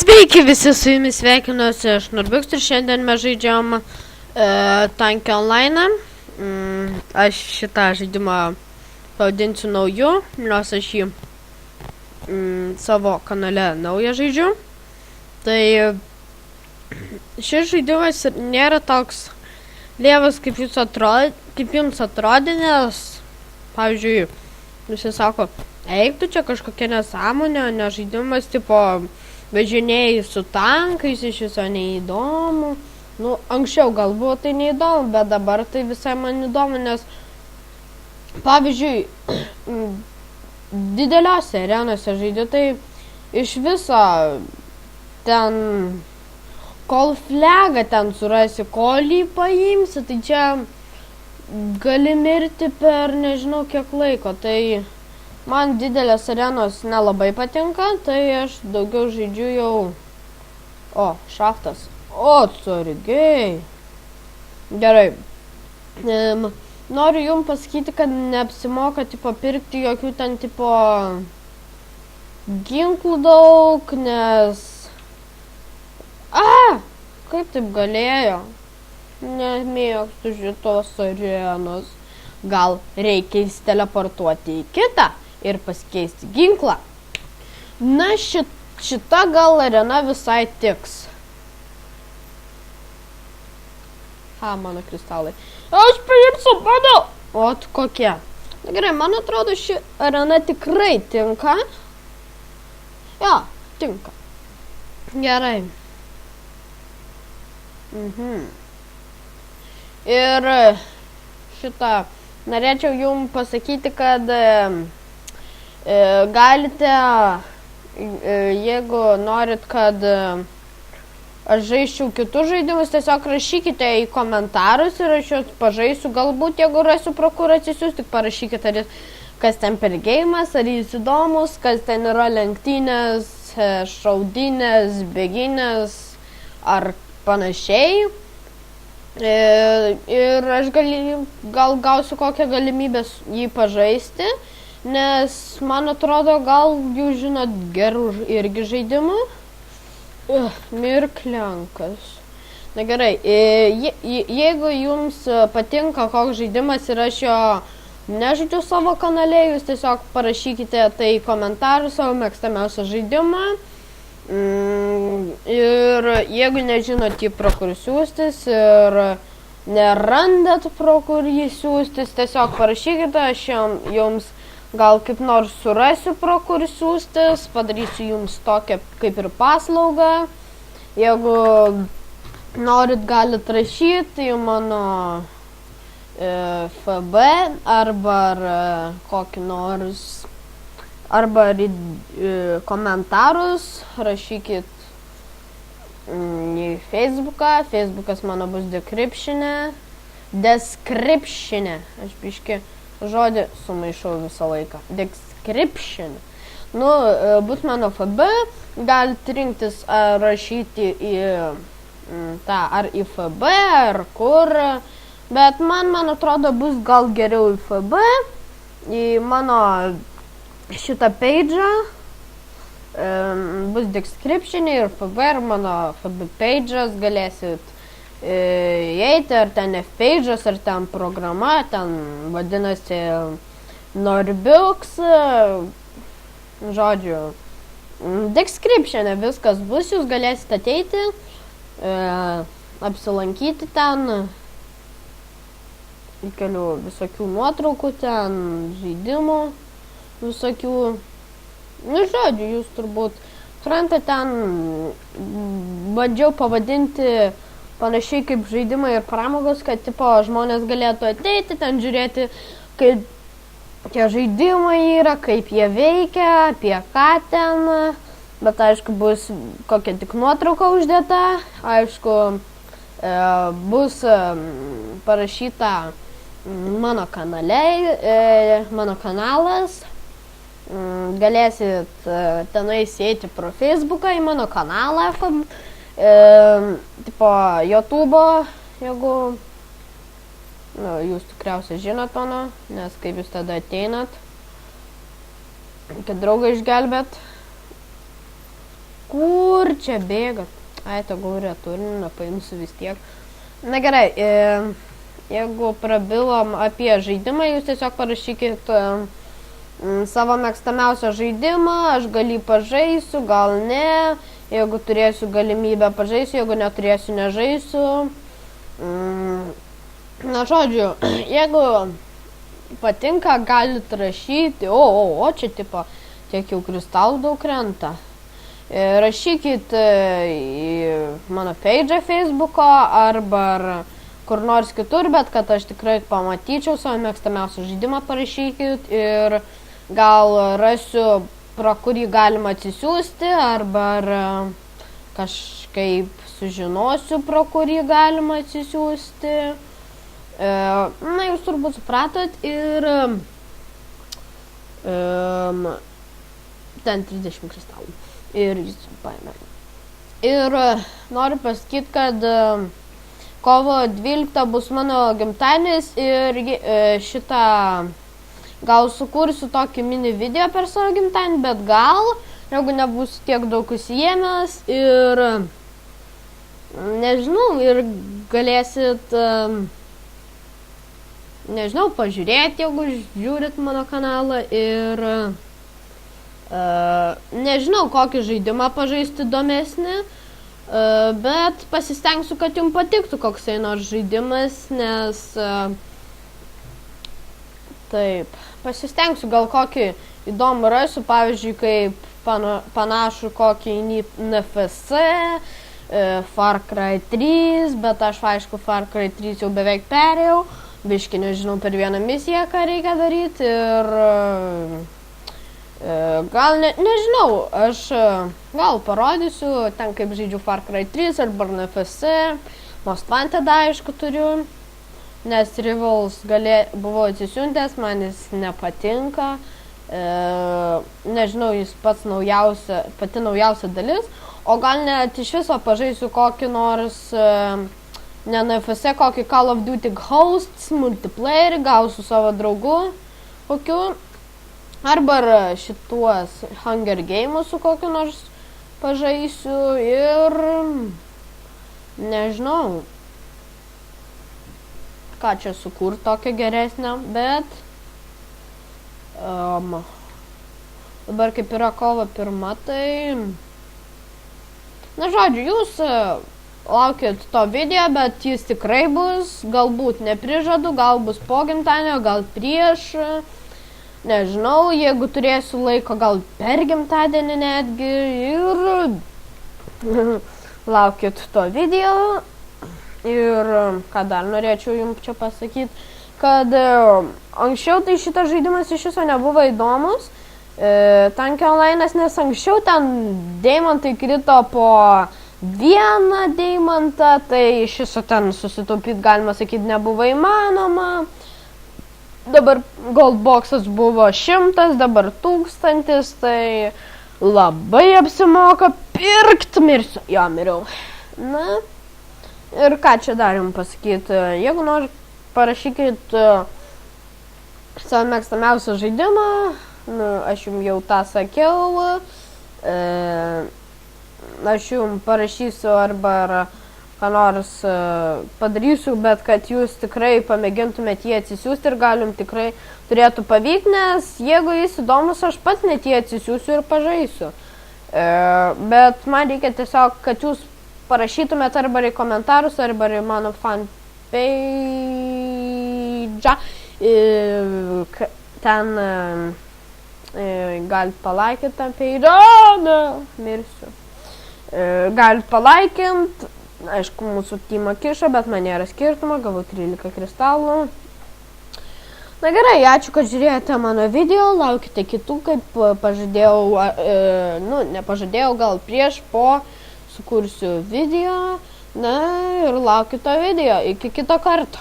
Sveiki visi, su jumis sveikinuosi aš Norbiks ir šiandien mes žaidžiam Tanki Online. Aš šitą žaidimą pavadinsiu nauju, nes aš jį savo kanale naują žaidžiu. Tai šis žaidimas nėra toks lievas, kaip jums atrodė, nes, pavyzdžiui, visi sako, eik tu čia kažkokia nesąmonė, ne žaidimas, tipo, vežinėjai su tankais, iš viso neįdomu. Nu, anksčiau galbūt tai neįdomu, bet dabar tai visai man įdomu, nes, pavyzdžiui, dideliuose arenose žaidži, tai iš viso ten, kol flagą ten surasi, kol jį paimsi, tai čia gali mirti per nežinau kiek laiko, tai man didelės arenos nelabai patinka, tai aš daugiau žaidžiu jau... O, šaftas. O, atsargiai. Gerai. Noriu jums pasakyti, kad neapsimoka tipo pirkti jokių ten tipo ginklų daug, nes... Kaip taip galėjo? Nemėgstu šitos arenos. Gal reikia įsiteleportuoti į kitą ir pasikeisti ginklą. Na, šita gal arena visai tiks. Mano kristalai. Aš paimsiu mano. O, kokie. Na gerai, man atrodo, ši arena tikrai tinka. Jo, tinka. Gerai. Ir šitą norėčiau jums pasakyti, kad galite, jeigu norit, kad aš žaisčiau kitus žaidimus, tiesiog rašykite į komentarus ir aš juos pažaisiu. Galbūt, jeigu rasiu pro kur atsisiųs, tik parašykite, kas ten per geimas, ar jis įdomus, kas ten yra lenktynės, šaudynės, bėginės ar panašiai. Ir aš gal gausiu kokią galimybę jį pažaisti, nes man atrodo, gal jūs žinot gerų irgi žaidimų. Mirklenkas. Na gerai, jeigu jums patinka koks žaidimas ir aš jo nežaidžiu savo kanale, jūs tiesiog parašykite tai į komentarus savo mėgstamiausią žaidimą. Ir jeigu nežinot jį pro kur siųstis ir nerandat pro kur jį siųstis, tiesiog parašykite, aš jums gal kaip nors surasiu pro kur siųstis, padarysiu jums tokią kaip ir paslaugą. Jeigu norit, galit rašyti į mano FB arba kokį nors, arba komentarus rašykit į Facebooką. Facebookas mano bus descriptione. Aš biški žodį sumaišau visą laiką. Description. Nu, bus mano FB, galite rinktis ar rašyti į tą, ar į FB, ar kur. Bet man atrodo, bus gal geriau į FB, į mano šitą page'ą. Bus description ir FB, ir mano FB page'as, galėsit įeiti, ar ten F-page'as, ar ten programa, ten vadinasi Norbiks, žodžiu, description viskas bus, jūs galėsit ateiti, apsilankyti ten, įkeliu visokių nuotraukų ten, žaidimų, visokių, nu žodžiu, jūs turbūt suprantate, ten bandžiau pavadinti panašiai kaip žaidimai ir pramogos, kad tipo žmonės galėtų ateiti, ten žiūrėti, kaip tie žaidimai yra, kaip jie veikia, apie ką ten, bet aišku bus kokia tik nuotrauka uždėta, aišku bus parašyta mano kanale, mano kanalas, galėsit tenais eiti pro Facebooką į mano kanalą, tipo YouTube'o, jeigu jūs tikriausiai žinot mano, nes kaip jūs tada ateinat, kad draugą išgelbėt. Kur kur čia bėgat? Ai, tegul returinę paimsiu vis tiek. Na gerai, jeigu prabilom apie žaidimą, jūs tiesiog parašykit savo mėgstamiausią žaidimą, aš gal jį pažaisiu, gal ne, jeigu turėsiu galimybę pažaisiu, jeigu neturėsiu, nežaisiu. Na, žodžiu, jeigu patinka, galit rašyti, o čia tipo, tiek jau kristalų daug krenta. Rašykit į mano page'ą Facebook'o arba kur nors kitur, bet kad aš tikrai pamatyčiau savo mėgstamiausią žaidimą, parašykit ir gal rasiu, pro kurį galima atsisiųsti arba kažkaip sužinosiu, pro kurį galima atsisiųsti. Na, jūs turbūt supratot ir ten 30 kristalų. Ir jis paėmė. Ir noriu pasakyti, kad kovo 12 bus mano gimtadienis ir šitą gal sukursiu tokį mini video per savo gimtadienį, bet gal, jeigu nebus tiek daug įsiėmęs ir nežinau, ir galėsit nežinau, pažiūrėti, jeigu žiūrit mano kanalą ir nežinau, kokį žaidimą pažaisti įdomesnį, bet pasistengsiu, kad jums patiktų koksai nors žaidimas, nes taip, pasistengsiu, gal kokį įdomų rasiu, pavyzdžiui, kaip panašų kokį NFC, Far Cry 3, bet aš, aišku, Far Cry 3 jau beveik perėjau, biškį nežinau per vieną misiją, ką reikia daryti ir gal nežinau, aš gal parodysiu ten, kaip žaidžiu Far Cry 3 arba NFC, Most Wanted, aišku, turiu, nes Rivals buvo atsisiuntęs, man jis nepatinka, nežinau, jis pati naujausia dalis, o gal net iš viso pažaisiu kokį nors, ne NFC, kokį Call of Duty Ghosts multiplayerį, gausiu savo draugų kokiu. Arba šituos Hunger Games su kokiu nors pažaisiu ir nežinau, ką čia sukurt tokio geresnio, bet dabar kaip yra kovo 1, tai na žodžiu, jūs laukit to video, bet jis tikrai bus, galbūt neprižadu, gal bus po gimtadienio, gal prieš. Nežinau, jeigu turėsiu laiko, gal per gimtadienį netgi ir laukit to video. Ir ką dar norėčiau jums čia pasakyti, kad anksčiau tai šitas žaidimas iš viso nebuvo įdomus. Tankio online'as, nes anksčiau ten deimantai krito po vieną deimantą, tai iš viso ten susitaupyti, galima sakyti, nebuvo įmanoma. Dabar goldboxas buvo 100, dabar 1000, tai labai apsimoka pirkt, mirsiu. Jo, miriau. Na, ir ką čia dar jums pasakyti, jeigu nori, parašykit savo mėgstamiausią žaidimą, aš jums jau tą sakiau, aš jums parašysiu arba ką nors padarysiu, bet kad jūs tikrai pamėgintumėt jį atsisiųsti ir galim tikrai turėtų pavykti, nes jeigu jis įdomus, aš pats net jį atsisiųsiu ir pažaisiu. Bet man reikia tiesiog, kad jūs parašytumėt arba į komentarus, arba į mano fan page'ą. Ten galit palaikint tą page'ą, mirsiu. Galit palaikint. Aišku, mūsų teamą kiša, bet man nėra skirtumo, gavau 13 kristalų. Na gerai, ačiū, kad žiūrėjote mano video, laukite kitų, kaip pažadėjau, nepažadėjau, gal prieš, po sukursiu video, na ir laukite video, iki kito karto.